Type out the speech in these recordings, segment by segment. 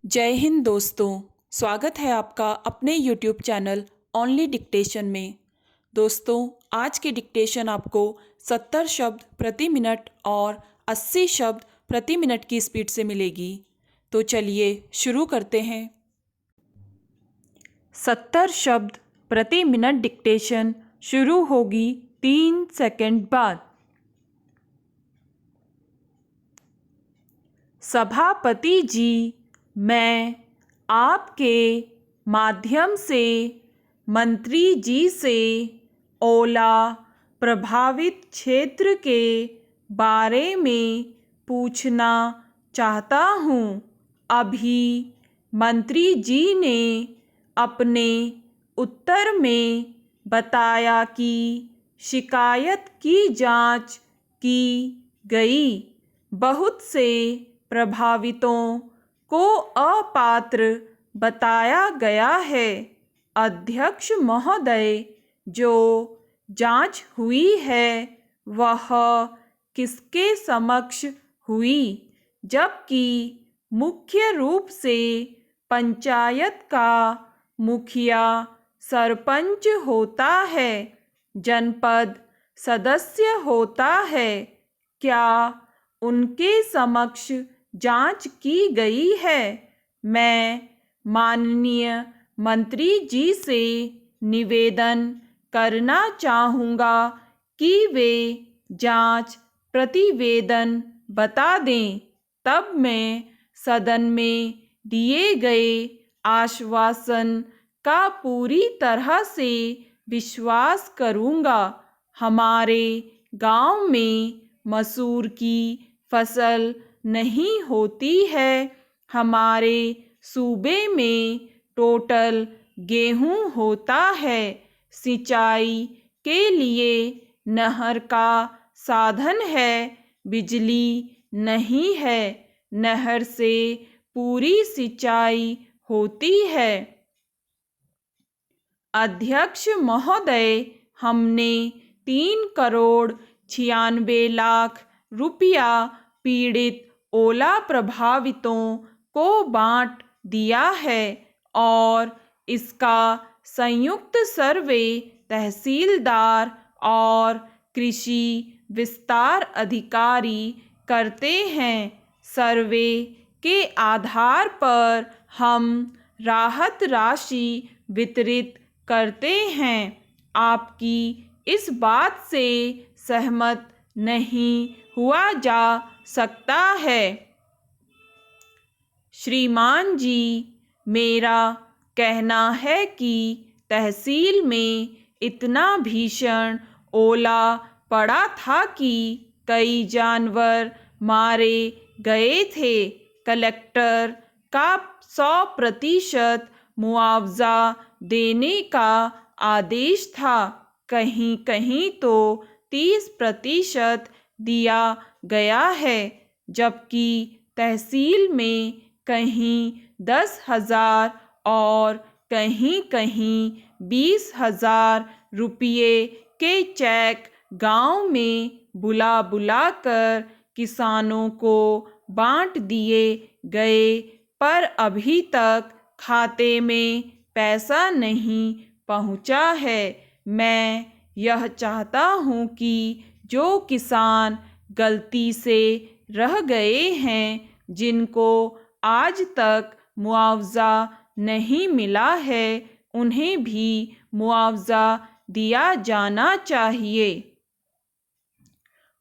जय हिंद दोस्तों। स्वागत है आपका अपने YouTube चैनल ओनली डिक्टेशन में। दोस्तों, आज की डिक्टेशन आपको 70 शब्द प्रति मिनट और 80 शब्द प्रति मिनट की स्पीड से मिलेगी। तो चलिए शुरू करते हैं। 70 शब्द प्रति मिनट डिक्टेशन शुरू होगी 3 सेकंड बाद। सभापति जी, मैं आपके माध्यम से मंत्री जी से ओला प्रभावित क्षेत्र के बारे में पूछना चाहता हूँ। अभी मंत्री जी ने अपने उत्तर में बताया कि शिकायत की जांच की गई। बहुत से प्रभावितों को अपात्र बताया गया है। अध्यक्ष महोदय, जो जांच हुई है वह किसके समक्ष हुई, जबकि मुख्य रूप से पंचायत का मुखिया सरपंच होता है, जनपद सदस्य होता है। क्या उनके समक्ष जांच की गई है? मैं माननीय मंत्री जी से निवेदन करना चाहूँगा कि वे जांच प्रतिवेदन बता दें, तब मैं सदन में दिए गए आश्वासन का पूरी तरह से विश्वास करूँगा। हमारे गांव में मसूर की फसल नहीं होती है। हमारे सूबे में टोटल गेहूं होता है। सिंचाई के लिए नहर का साधन है, बिजली नहीं है। नहर से पूरी सिंचाई होती है। अध्यक्ष महोदय, हमने 3,96,00,000 रुपया पीड़ित ओला प्रभावितों को बांट दिया है और इसका संयुक्त सर्वे तहसीलदार और कृषि विस्तार अधिकारी करते हैं। सर्वे के आधार पर हम राहत राशि वितरित करते हैं। आपकी इस बात से सहमत नहीं हुआ जा सकता है। श्रीमान जी, मेरा कहना है कि तहसील में इतना भीषण ओला पड़ा था कि कई जानवर मारे गए थे। कलेक्टर का 100% मुआवजा देने का आदेश था। कहीं कहीं तो 30% दिया गया है, जबकि तहसील में कहीं 10,000 और कहीं कहीं 20,000 रुपये के चेक गांव में बुला बुला कर किसानों को बांट दिए गए, पर अभी तक खाते में पैसा नहीं पहुंचा है। मैं यह चाहता हूं कि जो किसान गलती से रह गए हैं, जिनको आज तक मुआवजा नहीं मिला है, उन्हें भी मुआवजा दिया जाना चाहिए।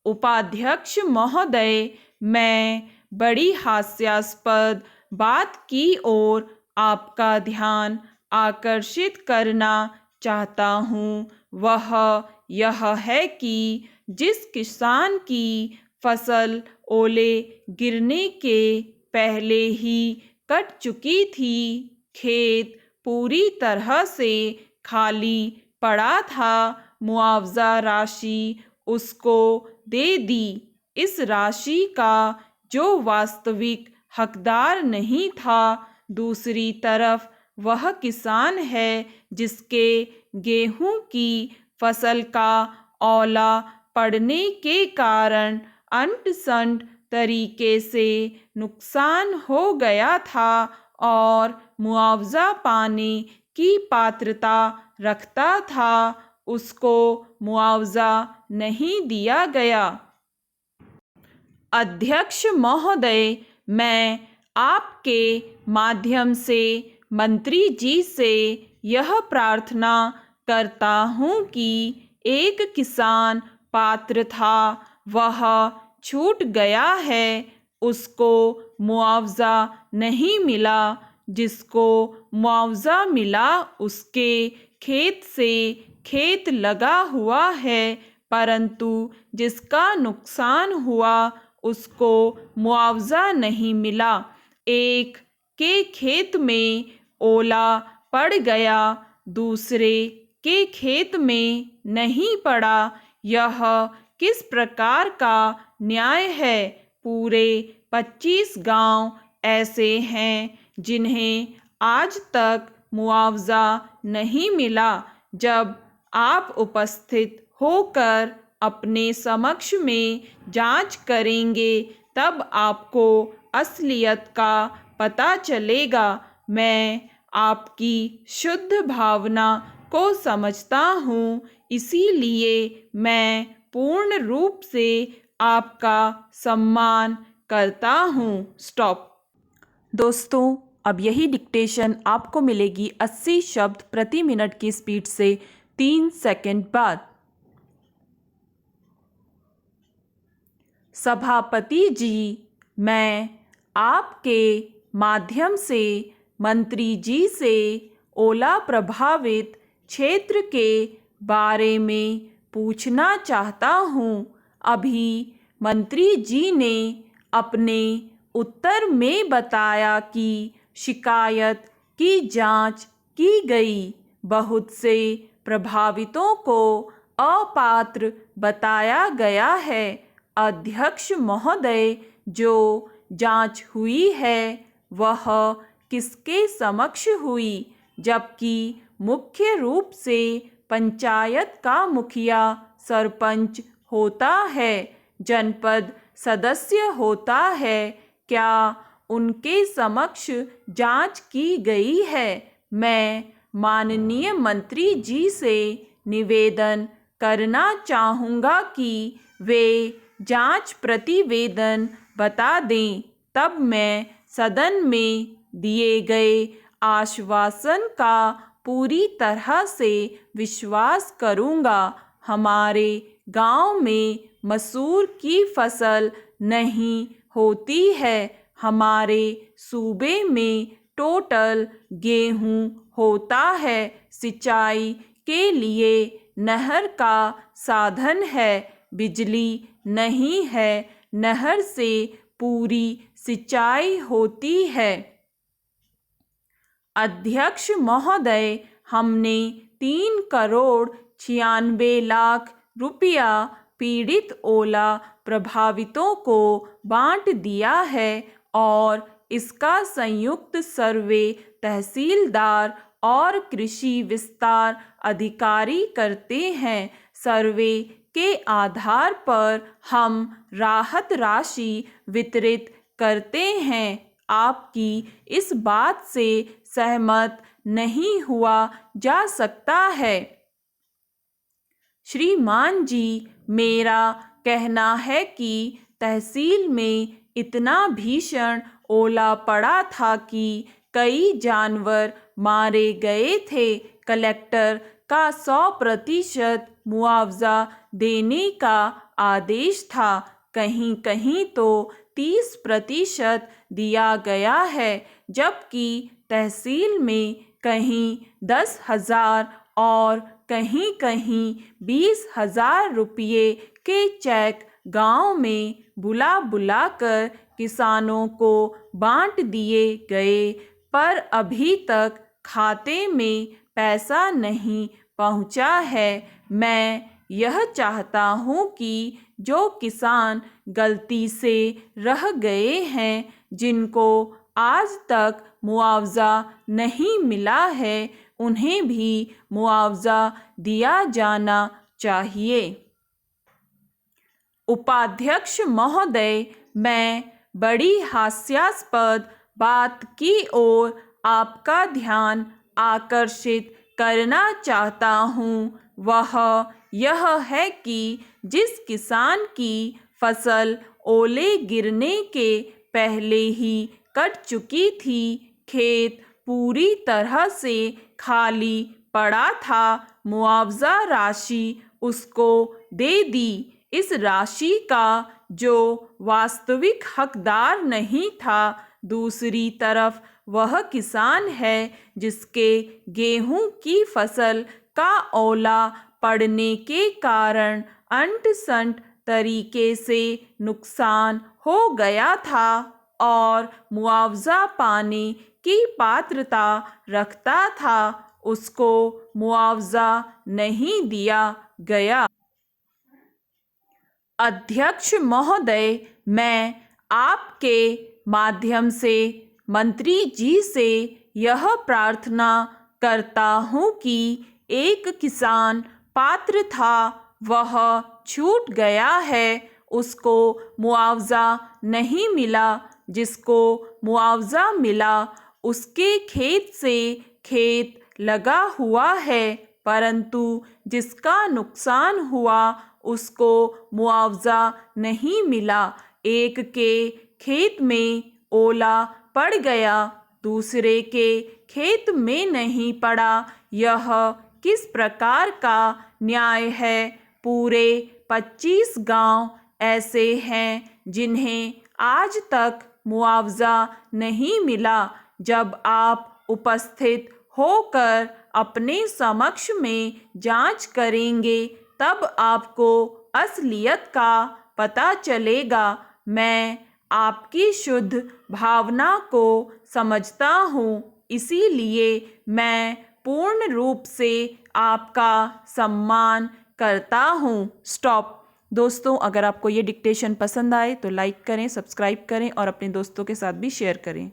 उपाध्यक्ष महोदय, मैं बड़ी हास्यास्पद बात की ओर आपका ध्यान आकर्षित करना चाहता हूँ। वह यह है कि जिस किसान की फसल ओले गिरने के पहले ही कट चुकी थी, खेत पूरी तरह से खाली पड़ा था, मुआवजा राशि उसको दे दी। इस राशि का जो वास्तविक हकदार नहीं था, दूसरी तरफ वह किसान है जिसके गेहूं की फसल का ओला पड़ने के कारण अंट संट तरीके से नुकसान हो गया था और मुआवजा पाने की पात्रता रखता था उसको मुआवजा नहीं दिया गया। अध्यक्ष महोदय, मैं आपके माध्यम से मंत्री जी से यह प्रार्थना करता हूँ कि एक किसान पात्र था, वह छूट गया है, उसको मुआवजा नहीं मिला। जिसको मुआवजा मिला उसके खेत से खेत लगा हुआ है, परंतु जिसका नुकसान हुआ उसको मुआवजा नहीं मिला। एक के खेत में ओला पड़ गया, दूसरे के खेत में नहीं पड़ा। यह किस प्रकार का न्याय है? पूरे 25 गांव ऐसे हैं जिन्हें आज तक मुआवजा नहीं मिला। जब आप उपस्थित होकर अपने समक्ष में जांच करेंगे तब आपको असलियत का पता चलेगा। मैं आपकी शुद्ध भावना को समझता हूँ, इसीलिए मैं पूर्ण रूप से आपका सम्मान करता हूँ। स्टॉप। दोस्तों, अब यही डिक्टेशन आपको मिलेगी 80 शब्द प्रति मिनट की स्पीड से 3 सेकंड बाद। सभापति जी, मैं आपके माध्यम से मंत्री जी से ओला प्रभावित क्षेत्र के बारे में पूछना चाहता हूँ। अभी मंत्री जी ने अपने उत्तर में बताया कि शिकायत की जांच की गई। बहुत से प्रभावितों को अपात्र बताया गया है। अध्यक्ष महोदय, जो जांच हुई है वह किसके समक्ष हुई? जबकि मुख्य रूप से पंचायत का मुखिया सरपंच होता है, जनपद सदस्य होता है, क्या उनके समक्ष जांच की गई है? मैं माननीय मंत्री जी से निवेदन करना चाहूँगा कि वे जांच प्रतिवेदन बता दें, तब मैं सदन में दिए गए आश्वासन का पूरी तरह से विश्वास करूँगा। हमारे गांव में मसूर की फसल नहीं होती है। हमारे सूबे में टोटल गेहूं होता है। सिंचाई के लिए नहर का साधन है, बिजली नहीं है। नहर से पूरी सिंचाई होती है। अध्यक्ष महोदय, हमने 3,96,00,000 रुपया पीड़ित ओला प्रभावितों को बांट दिया है और इसका संयुक्त सर्वे तहसीलदार और कृषि विस्तार अधिकारी करते हैं। सर्वे के आधार पर हम राहत राशि वितरित करते हैं। आपकी इस बात से सहमत नहीं हुआ जा सकता है। श्रीमान जी, मेरा कहना है कि तहसील में इतना भीषण ओला पड़ा था कि कई जानवर मारे गए थे। कलेक्टर का 100% मुआवजा देने का आदेश था, कहीं कहीं तो 30% दिया गया है, जबकि तहसील में कहीं 10,000 और कहीं कहीं 20,000 रुपये के चेक गांव में बुला बुलाकर किसानों को बांट दिए गए, पर अभी तक खाते में पैसा नहीं पहुंचा है। मैं यह चाहता हूं कि जो किसान गलती से रह गए हैं, जिनको आज तक मुआवजा नहीं मिला है, उन्हें भी मुआवजा दिया जाना चाहिए। उपाध्यक्ष महोदय, मैं बड़ी हास्यास्पद बात की ओर आपका ध्यान आकर्षित करना चाहता हूँ वह यह है कि जिस किसान की फसल ओले गिरने के पहले ही कट चुकी थी, खेत पूरी तरह से खाली पड़ा था, मुआवजा राशि उसको दे दी। इस राशि का जो वास्तविक हकदार नहीं था, दूसरी तरफ वह किसान है जिसके गेहूं की फसल का ओला पड़ने के कारण अंट-संट तरीके से नुकसान हो गया था और मुआवजा पाने की पात्रता रखता था, उसको मुआवजा नहीं दिया गया। अध्यक्ष महोदय, मैं आपके माध्यम से मंत्री जी से यह प्रार्थना करता हूँ कि एक किसान पात्र था, वह छूट गया है, उसको मुआवजा नहीं मिला। जिसको मुआवजा मिला उसके खेत से खेत लगा हुआ है, परंतु जिसका नुकसान हुआ उसको मुआवजा नहीं मिला। एक के खेत में ओला पड़ गया, दूसरे के खेत में नहीं पड़ा। यह किस प्रकार का न्याय है? पूरे 25 गांव ऐसे हैं जिन्हें आज तक मुआवजा नहीं मिला। जब आप उपस्थित होकर अपने समक्ष में जांच करेंगे तब आपको असलियत का पता चलेगा। मैं आपकी शुद्ध भावना को समझता हूँ, इसीलिए मैं पूर्ण रूप से आपका सम्मान करता हूँ। स्टॉप। दोस्तों, अगर आपको ये डिक्टेशन पसंद आए तो लाइक करें, सब्सक्राइब करें और अपने दोस्तों के साथ भी शेयर करें।